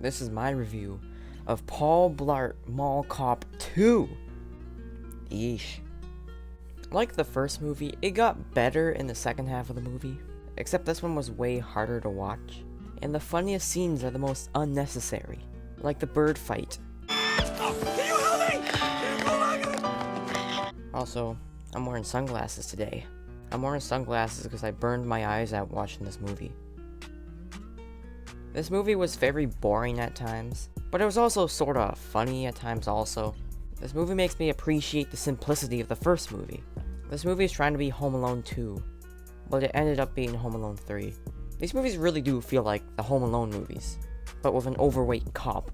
This is my review of Paul Blart Mall Cop 2. Yeesh. Like the first movie, it got better in the second half of the movie, except this one was way harder to watch, and the funniest scenes are the most unnecessary, like the bird fight. Also, I'm wearing sunglasses today. I'm wearing sunglasses because I burned my eyes out watching this movie. This movie was very boring at times, but it was also sorta funny at times also. This movie makes me appreciate the simplicity of the first movie. This movie is trying to be Home Alone 2, but it ended up being Home Alone 3. These movies really do feel like the Home Alone movies, but with an overweight cop,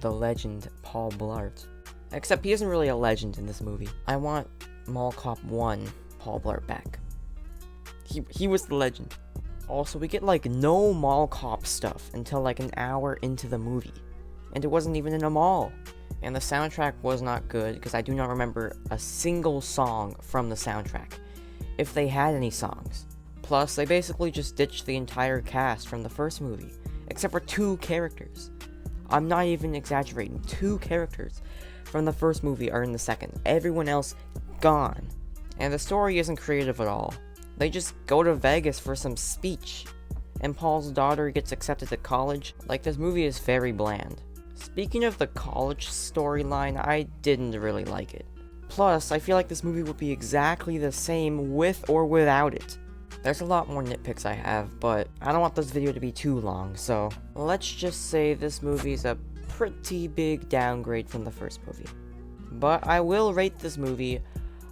the legend Paul Blart. Except he isn't really a legend in this movie. I want Mall Cop 1 Paul Blart back. He was the legend. Also, we get like no mall cop stuff until like an hour into the movie, and it wasn't even in a mall. And the soundtrack was not good because I do not remember a single song from the soundtrack, if they had any songs. Plus, they basically just ditched the entire cast from the first movie, except for 2 characters. I'm not even exaggerating, 2 characters from the first movie are in the second. Everyone else gone. And the story isn't creative at all. They just go to Vegas for some speech, and Paul's daughter gets accepted to college. Like, this movie is very bland. Speaking of the college storyline, I didn't really like it. Plus, I feel like this movie would be exactly the same with or without it. There's a lot more nitpicks I have, but I don't want this video to be too long, so let's just say this movie is a pretty big downgrade from the first movie. But I will rate this movie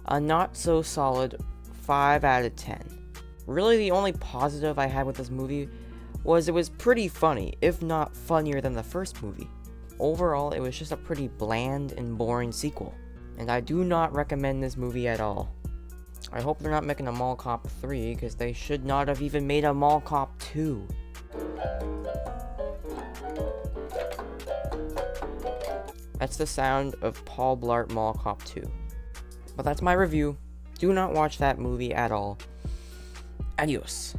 a not so solid 5 out of 10. Really, the only positive I had with this movie was it was pretty funny, if not funnier than the first movie. Overall, it was just a pretty bland and boring sequel, and I do not recommend this movie at all. I hope they're not making a Mall Cop 3, because they should not have even made a Mall Cop 2. That's the sound of Paul Blart Mall Cop 2. But that's my review. Do not watch that movie at all. Adios.